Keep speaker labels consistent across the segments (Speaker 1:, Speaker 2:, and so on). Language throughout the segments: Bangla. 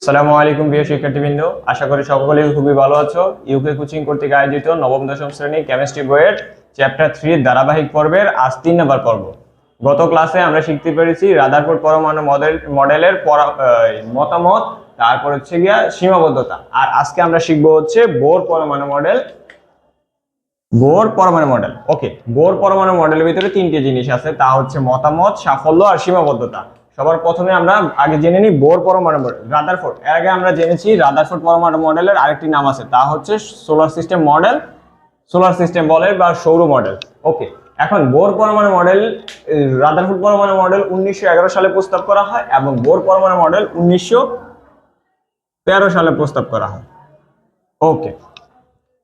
Speaker 1: আসসালামু আলাইকুম প্রিয় শিক্ষার্থীবৃন্দ, আশা করি সকলেই খুবই ভালো আছো। ইউকে কোচিং কর্তৃক আয়োজিত নবম দশম শ্রেণী কেমিস্ট্রি বইয়ের চ্যাপ্টার 3 ধারাবাহিক পর্বের আজ 3 নম্বর পর্ব। গত ক্লাসে আমরা শিখতে পেরেছি রাদারফোর্ড পরমাণু মডেলের মতামত, তারপর হচ্ছে গিয়া সীমাবদ্ধতা। আর আজকে আমরা শিখবো হচ্ছে বোর পরমাণু মডেল। ওকে, বোর পরমাণু মডেলের ভিতরে তিনটি জিনিস আছে, তা হচ্ছে মতামত, সাফল্য আর সীমাবদ্ধতা। সবার প্রথমে আমরা আগে জেনে নিই বোর পরমাণু মডেল। রাদারফোর্ড, এর আগে আমরা জেনেছি রাদারফোর্ড পরমাণু মডেলের আরেকটি নাম আছে, তা হচ্ছে সোলার সিস্টেম বলে বা সৌর মডেল। ওকে, এখন বোর পরমাণু মডেল, রাদারফোর্ড পরমাণু মডেল 1911 সালে প্রস্তাব করা হয় এবং বোর পরমাণু মডেল 1913 সালে প্রস্তাব করা হয়। ওকে,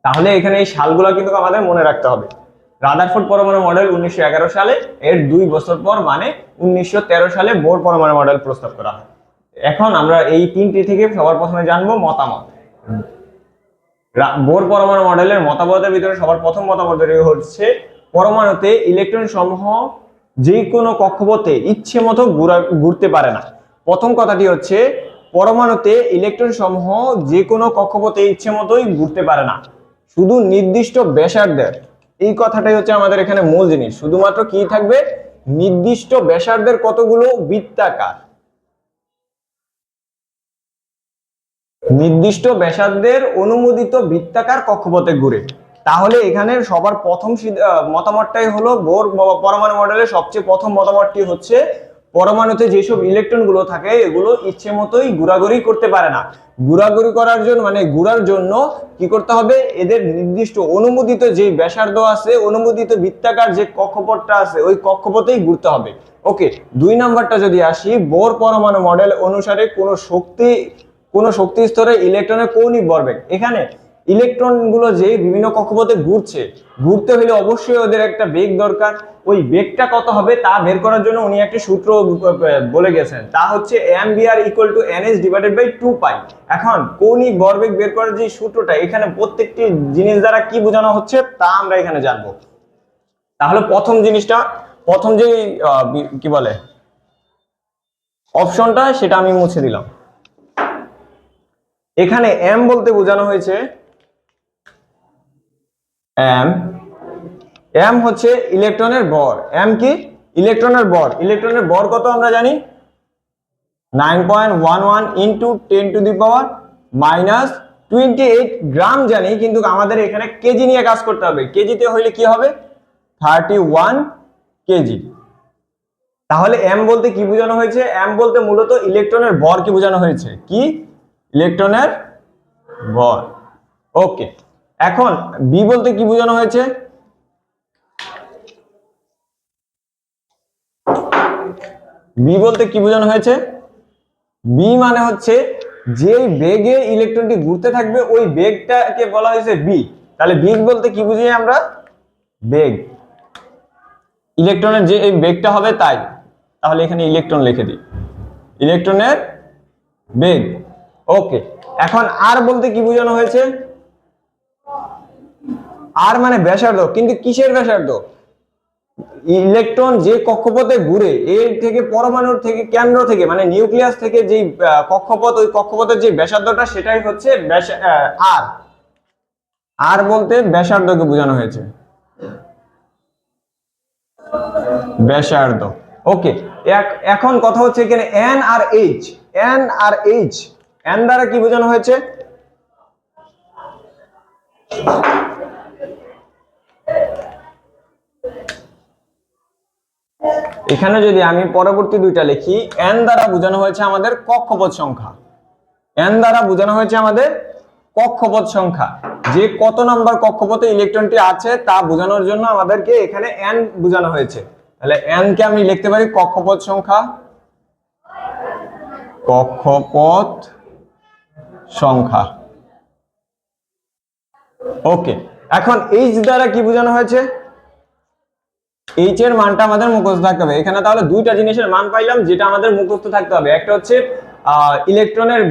Speaker 1: তাহলে এখানে এই সালগুলো কিন্তু আমাদের মনে রাখতে হবে। রাদারফোর্ড পরমাণু মডেল 1911 সালে, এর 2 বছর পর মানে 1913 সালে বোর পরমাণু মডেল প্রস্তাব করা হয়। এখন আমরা এই তিনটি থেকে সবার প্রথমে জানবো মতামত। বোর পরমাণু মডেলের মতামতের ভিতরে সবার প্রথম মতামত হচ্ছে পরমাণুতে ইলেকট্রন সমূহ যে কোনো কক্ষপথে ইচ্ছে মতো ঘুরতে পারে না। প্রথম কথাটি হচ্ছে পরমাণুতে ইলেকট্রন সমূহ যে কোনো কক্ষপথে ইচ্ছে মতোই ঘুরতে পারে না, শুধু নির্দিষ্ট ব্যাসার্ধের। এই কথাটাই হচ্ছে আমাদের এখানে মূল জিনিস। শুধুমাত্র কি থাকবে? নির্দিষ্ট ব্যাসার্ধের কতগুলো বৃত্তাকার, নির্দিষ্ট ব্যাসার্ধের অনুমোদিত বৃত্তাকার কক্ষপথে ঘুরে। তাহলে এখানে সবার প্রথম মতামতটাই হলো বোর পরমাণু মডেলের সবচেয়ে প্রথম মতামতটি হচ্ছে পরমাণুতে যেসব ইলেকট্রন গুলো থাকে এগুলো ইচ্ছে মতোই ঘোরাঘুরি করতে পারে না। ঘোরাঘুরি করার জন্য মানে ঘোরার জন্য কি করতে হবে? এদের নির্দিষ্ট অনুমোদিত যে ব্যাসার্ধ আছে, অনুমোদিত বৃত্তাকার যে কক্ষপথটা আছে ওই কক্ষপথেই ঘুরতে হবে। ওকে, 2 নাম্বারটা যদি আসি, বোর পরমাণু মডেল অনুসারে কোন শক্তি স্তরে ইলেকট্রনের কৌণিক ভরবেগ। এখানে ইলেকট্রন গুলো যে বিভিন্ন কক্ষপথে ঘুরতে হলে অবশ্যই ওদের একটা বেগ দরকার। ওই বেগটা কত হবে তা বের করার জন্য উনি একটা সূত্র বলে গেছেন, তা হচ্ছে mvr = nh/2π। এখন কৌণিক ভরবেগ বের করার যে সূত্রটা, এখানে প্রত্যেকটি জিনিস দ্বারা কি বোঝানো হচ্ছে তা আমরা এখানে জানবো। তাহলে প্রথম যে কি বলে অপশনটা, সেটা আমি মুছে দিলাম। এখানে m বলতে বোঝানো হয়েছে m হচ্ছে ইলেকট্রনের ভর। m কি? ইলেকট্রনের ভর কত আমরা জানি? 9.11 × 10⁻⁻28 গ্রাম জানি, কিন্তু আমাদের এখানে কেজি নিয়ে কাজ করতে হবে। কেজিতে হইলে কি হবে? 31 কেজি। তাহলে m বলতে কি বোঝানো হয়েছে? m বলতে মূলত ইলেকট্রনের ভর কি বোঝানো হয়েছে? কি? ইলেকট্রনের ভর। ওকে, এখন b বলতে কি বোঝানো হয়েছে? b মানে হচ্ছে যে বেগে ইলেকট্রনটি ঘুরতে থাকবে ওই বেগটাকে বলা হয়েছে b। তাহলে বেগ বলতে কি বুঝি আমরা? বেগ, ইলেকট্রনের যে এই বেগটা হবে তাই। তাহলে এখানে ইলেকট্রন লিখে দিই, ইলেকট্রনের বেগ। ওকে, এখন r বলতে কি বোঝানো হয়েছে? r মানে ব্যাসার্ধ, কিন্তু কিসের ব্যাসার্ধ? ইলেকট্রন যে কক্ষপথে ঘুরে এর থেকে পরমাণুর থেকে কেন্দ্র থেকে মানে নিউক্লিয়াস থেকে যে কক্ষপথ, ওই কক্ষপথের যে ব্যাসার্ধটা সেটাই হচ্ছে r। r বলতে ব্যাসার্ধকে বোঝানো হয়েছে, ব্যাসার্ধ। ওকে, এখন কথা হচ্ছে এখানে n আর h, n দ্বারা কি বোঝানো হয়েছে? এখানে যদি আমি পরবর্তী দুইটা লিখি, n দ্বারা বোঝানো হয়েছে আমাদের কক্ষপথ সংখ্যা। যে কত নাম্বার কক্ষপথে ইলেকট্রনটি আছে তা বোঝানোর জন্য আমাদেরকে এখানে n বোঝানো হয়েছে। তাহলে n কে আমি লিখতে পারি কক্ষপথ সংখ্যা। ওকে, এখন h দ্বারা কি বোঝানো হয়েছে? h এর মানটা আমাদের মুখস্থ থাকতে হবে। এখানে তাহলে দুইটা জিনিসের মান পাইলাম যেটা আমাদের মুখস্থ থাকতে হবে। একটা হচ্ছে ইলেকট্রনের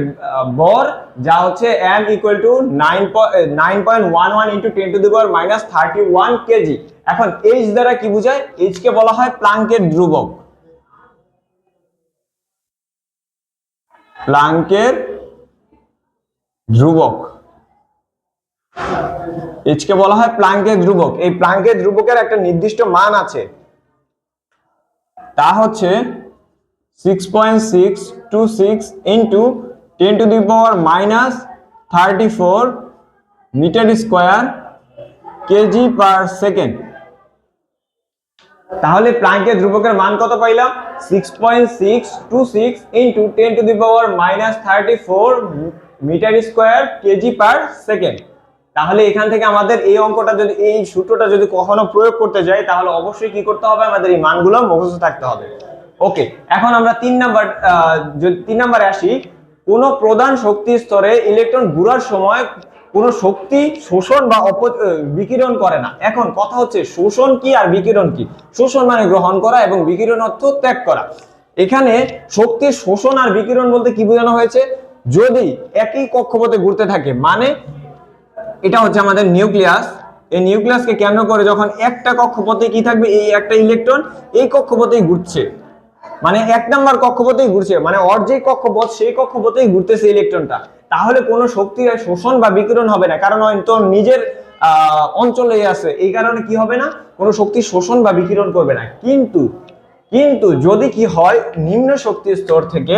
Speaker 1: ভর, যা হচ্ছে m = 9.11 × 10⁻31 কেজি। এখন h দ্বারা কি বোঝায়? h কে বলা হয় প্লাঙ্কের ধ্রুবক। ধ্রুবক, এইচ কে বলা হয় প্লাঙ্কের ধ্রুবক। এই প্লাঙ্কের ধ্রুবকের একটা নির্দিষ্ট মান আছে, তা হচ্ছে 6.626 into 10⁻34 metre square KG per second. তাহলে প্লাঙ্কের ধ্রুবকের মান কত পাইলাম? 6.626 into 10⁻34 metre square KG per second. তাহলে এখান থেকে আমাদের এই অঙ্কটা যদি, এই সূত্রটা যদি কখনো প্রয়োগ করতে যাই, তাহলে অবশ্যই কি করতে হবে? আমাদের এই মানগুলো মুখস্থ থাকতে হবে। ওকে, এখন আমরা 3 নম্বরে আসি। কোন প্রধান শক্তি স্তরে ইলেকট্রন ঘোরার সময় কোন শক্তি শোষণ বা বিকিরণ করে না। এখন কথা হচ্ছে শোষণ কি আর বিকিরণ কি? শোষণ মানে গ্রহণ করা এবং বিকিরণ অর্থ ত্যাগ করা। এখানে শক্তির শোষণ আর বিকিরণ বলতে কি বোঝানো হয়েছে? যদি একই কক্ষপথে ঘুরতে থাকে, মানে এটা হচ্ছে আমাদের নিউক্লিয়াস। এই নিউক্লিয়াসকে কেন্দ্র করে যখন একটা কক্ষপথে কি থাকবে? এই একটা ইলেকট্রন এই কক্ষপথেই ঘুরছে, মানে 1 নাম্বার কক্ষপথেই ঘুরছে, মানে ওর যে কক্ষপথ সেই কক্ষপথেই ঘুরতেছে ইলেকট্রনটা। তাহলে কোনো শক্তির শোষণ বা বিকিরণ হবে না, কারণ তো নিজের অঞ্চলে আছে, এই কারণে কি হবে না? কোনো শক্তি শোষণ বা বিকিরণ করবে না। কিন্তু যদি কি হয়, নিম্ন শক্তি স্তর থেকে,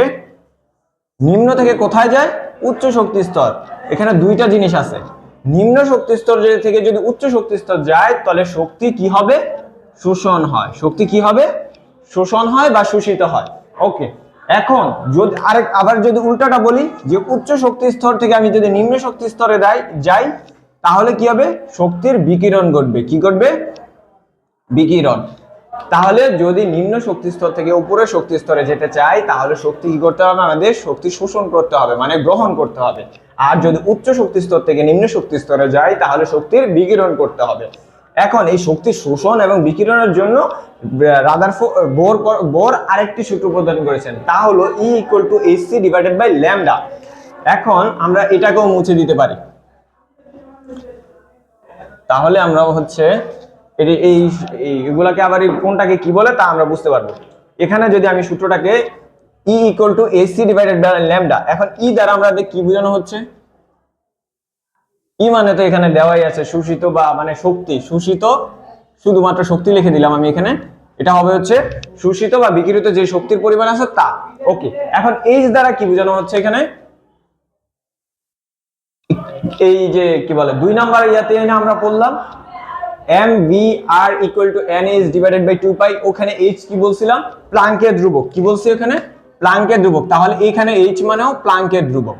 Speaker 1: নিম্ন থেকে কোথায় যায়? উচ্চ শক্তি স্তর। এখানে দুইটা জিনিস আছে, নিম্ন শক্তি স্তর থেকে যদি উচ্চ শক্তি স্তর যায়, তাহলে শক্তি কি হবে? শোষণ হয়। শক্তি কি হবে? শোষণ হয় বা শোষিত হয়। ওকে, এখন যদি আবার যদি উল্টাটা বলি, যে উচ্চ শক্তি স্তর থেকে আমি যদি নিম্ন শক্তি স্তরে যাই, তাহলে কি হবে? শক্তির বিকিরণ ঘটবে। কি ঘটবে? বিকিরণ। তাহলে যদি নিম্ন শক্তি স্তর থেকে উপরের শক্তি স্তরে যেতে চাই, তাহলে শক্তি কি করতে হবে? আমাদের শক্তি শোষণ করতে হবে, মানে গ্রহণ করতে হবে। আর যদি উচ্চ শক্তি স্তর থেকে নিম্ন শক্তি স্তরে যাই, তাহলে শক্তির বিকিরণ করতে হবে। এখন এই শক্তি শোষণ এবং বিকিরণের জন্য বোর আরেকটি সূত্র প্রদান করেছেন, তা হলো E=hc/λ। এখন আমরা এটাকেও মুছে দিতে পারি, তাহলে আমরা হচ্ছে এগুলাকে আবার কোনটাকে কি বলে তা আমরা বুঝতে পারবো। এখানে যদি আমি সূত্রটাকে E=hc/λ, এখন ই দ্বারা আমরা কি বোঝানো হচ্ছে? ই মানে তো এখানে দেওয়াই আছে, শোষিত বা মানে শক্তি। শোষিত, শুধুমাত্র শক্তি লিখে দিলাম আমি এখানে। এটা হবে হচ্ছে শোষিত বা বিকিরিত যে শক্তির পরিমাণ আছে তা। ওকে, এখন এইচ দ্বারা কি বোঝানো হচ্ছে এখানে? এই যে কি বলে 2 নাম্বার ইয়াতে আমরা পড়লাম mvr=nh/2π। ওখানে h কি বলছিলাম? প্লাঙ্কের ধ্রুবক। কি বলছি ওখানে? প্লাঙ্কের ধ্রুবক। তাহলে এখানে h মানেও প্লাঙ্কের ধ্রুবক।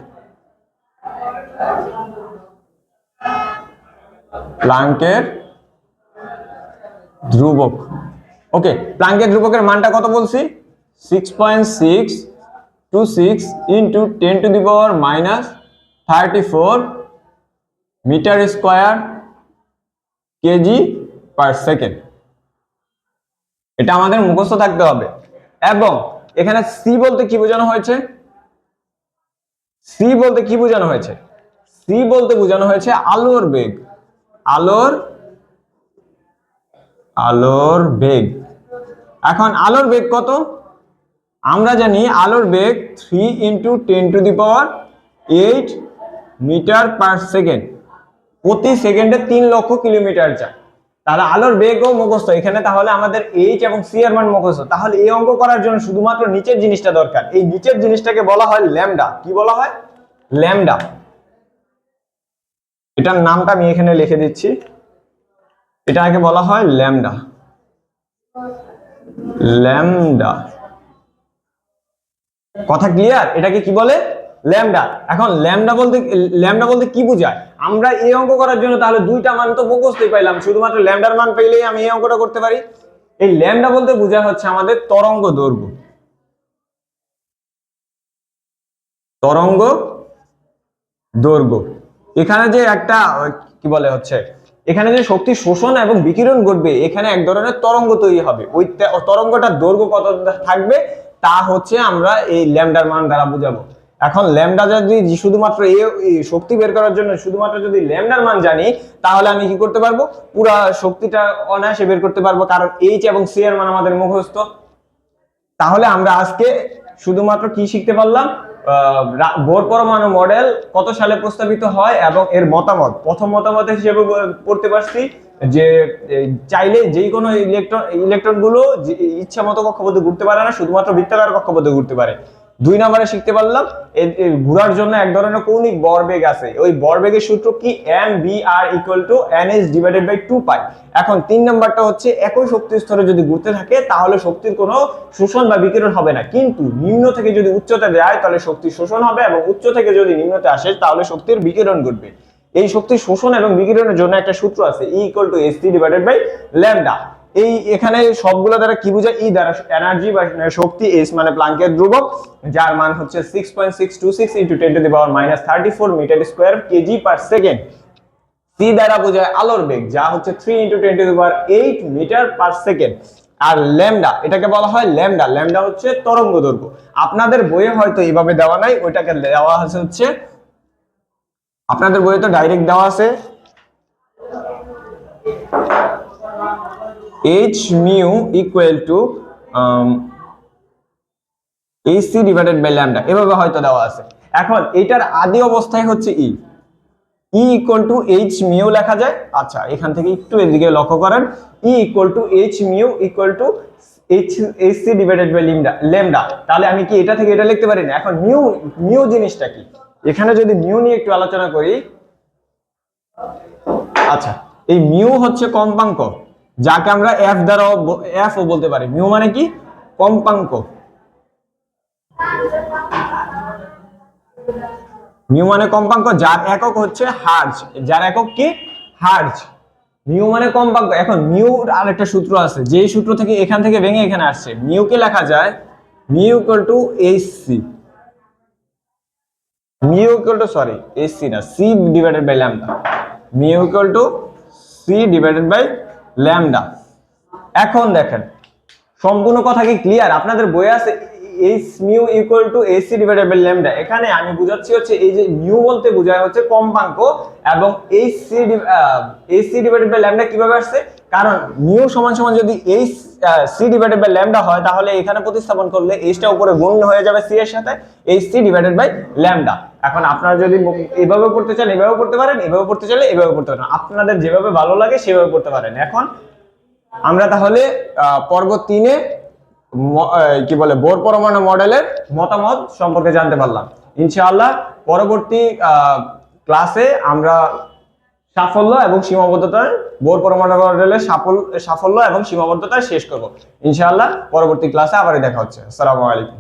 Speaker 1: প্লাঙ্কের ধ্রুবক। ওকে, প্লাঙ্কের ধ্রুবকের মানটা কত বলছি? 6.626 into 10⁻34 metre square KG per second. এটা আমাদের মুখস্থ থাকতে হবে। এবং এখানে সি বলতে কি বোঝানো হয়েছে? সি বলতে কি বোঝানো হয়েছে? সি বলতে বোঝানো হয়েছে আলোর বেগ। আলোর বেগ। এখন আলোর বেগ কত? আমরা জানি আলোর বেগ 3 × 10⁸ মিটার পার সেকেন্ড। প্রতি সেকেন্ডে 3 লক্ষ কিলোমিটার যায়। তাহলে আলোর বেগও মুখস্থ এখানে। তাহলে আমাদের এইচ এবং সি এর মান মুখস্থ। তাহলে এই অঙ্ক করার জন্য শুধুমাত্র নিচের জিনিসটা দরকার। এই নিচের জিনিসটাকে বলা হয় ল্যামডা। কি বলা হয়? ল্যামডা। এটার নামটা আমি এখানে লিখে দিচ্ছি, এটাকে বলা হয় ল্যামডা। ল্যামডা, কথা ক্লিয়ার? এটাকে কি বলে? ল্যামডা। এখন ল্যামডা বলতে কি বোঝায়? আমরা এই অঙ্ক করার জন্য তাহলে দুইটা মান তো মুখস্থই পাইলাম, শুধুমাত্র ল্যামডার মান পেলেই আমি এই অঙ্কটা করতে পারি। এই ল্যামডা বলতে বোঝায় হচ্ছে আমাদের তরঙ্গ দৈর্ঘ্য। তরঙ্গ দৈর্ঘ্য। এখানে যে একটা কি বলে হচ্ছে, এখানে যে শক্তি শোষণ এবং বিকিরণ ঘটবে, এখানে এক ধরনের তরঙ্গ তৈরি হবে। ওই তরঙ্গটার দৈর্ঘ্য কত থাকবে তা হচ্ছে আমরা এই ল্যামডার মান দ্বারা বুঝাবো। এখন ল্যামডা যদি শুধুমাত্র এই শক্তি বের করার জন্য শুধুমাত্র যদি ল্যামডার মান জানি, তাহলে আমি কি করতে পারবো? পুরা শক্তিটা অনায়াসে বের করতে পারবো, কারণ এইচ এবং সি এর মান আমাদের মুখস্থ। তাহলে আমরা আজকে শুধুমাত্র কি শিখতে পারলাম? বোর পরমাণু মডেল কত সালে প্রস্তাবিত হয় এবং এর মতামত, প্রথম মতামত হিসেবে পড়তে পারছি যে চাইলে যেই কোনো ইলেকট্রন গুলো ইচ্ছা মতো কক্ষপথে ঘুরতে পারে না, শুধুমাত্র বৃত্তাকার কক্ষপথে ঘুরতে পারে। 2 নম্বরে শিখতে পারলাম ঘোরার জন্য এক ধরনের কৌণিক ভরবেগ আছে, ওই ভরবেগের সূত্র কি mvr = nh/2π। এখন 3 নাম্বারটা হচ্ছে একই শক্তি স্তরে যদি ঘুরতে থাকে তাহলে শক্তির কোনো শোষণ বা বিকিরণ হবে না, কিন্তু নিম্ন থেকে যদি উচ্চতে যায় তাহলে শক্তি শোষণ হবে এবং উচ্চ থেকে যদি নিম্নতে আসে তাহলে শক্তির বিকিরণ ঘটবে। এই শক্তি শোষণ এবং বিকিরণের জন্য একটা সূত্র আছে E = hc/λ। এই এখানে সবগুলো দ্বারা কি বোঝায়, ই দ্বারা এনার্জি বা শক্তি, এস মানে প্লাঙ্কের ধ্রুবক যার মান হচ্ছে 6.626 × 10⁻34 মিটার স্কয়ার kg/সেকেন্ড। সি দ্বারা বোঝায় আলোর বেগ যা হচ্ছে 3 × 10⁸ মিটার পার সেকেন্ড। আর ল্যামডা, এটাকে বলা হয় ল্যামডা। ল্যামডা হচ্ছে তরঙ্গ দৈর্ঘ্য। আপনাদের বইয়ে হয়তো এইভাবে দেওয়া নাই, ওইটাকে দেওয়া আছে হচ্ছে, আপনাদের বইয়ে তো ডাইরেক্ট দেওয়া আছে h mu = ac/λ, এভাবে হয়তো দেওয়া আছে। এখন এটার আদি অবস্থায় হচ্ছে E = h mu লেখা যায়। আচ্ছা, এখান থেকে একটু এদিকে লক্ষ্য করেন, E = h mu hc/λ। তাহলে আমি কি এটা থেকে এটা লিখতে পারি না? এখন মিউ জিনিসটা কি, এখানে যদি মিউ নিয়ে একটু আলোচনা করি। আচ্ছা, এই মিউ হচ্ছে কম্পাঙ্ক, যাকে আমরা এফ দ্বারা এফ ও বলতে পারি। মিউ মানে কি? কম্পাঙ্ক। মিউ মানে কম্পাঙ্ক যার একক হচ্ছে হার্জ, যার একক কি? হার্জ। মিউ মানে কম্পাঙ্ক। এখন মিউর আরেকটা সূত্র আছে, যেই সূত্র থেকে এখান থেকে ভেঙে এখানে আসছে। মিউকে লেখা যায় mu = hc, mu sorry hc না, c/λ। Mu c/λ। এখন দেখেন সম্পূর্ণ কথা কি ক্লিয়ার? আপনাদের বইয়ে আছে h mu = ac/λ। এখানে আমি বুঝাচ্ছি হচ্ছে এই যে মিউ বলতে বোঝায় হচ্ছে কম্পাঙ্ক, এবং ac/λ কিভাবে আসছে, কারণ মিউ সমান যদি hc/λ হয় তাহলে এখানে প্রতিস্থাপন করলে h টা উপরে গুণ হয়ে যাবে c এর সাথে, hc/λ। এখন আপনারা যদি এভাবে পড়তে চান এভাবে পড়তে পারেন, এভাবে পড়তে চাইলে এভাবে পড়তে পারেন, আপনাদের যেভাবে ভালো লাগে সেভাবে পড়তে পারেন। এখন আমরা তাহলে পর্ব 3 এ কি বলে বোর পরমাণু মডেলের মতামত সম্পর্কে জানতে পারলাম। ইনশাআল্লাহ পরবর্তী ক্লাসে আমরা সাফল্য এবং সীমাবদ্ধতার বোর পরমাণু মডেলের সাফল্য এবং সীমাবদ্ধতা শেষ করব। ইনশাআল্লাহ পরবর্তী ক্লাসে আবার দেখা হচ্ছে। আসসালামু আলাইকুম।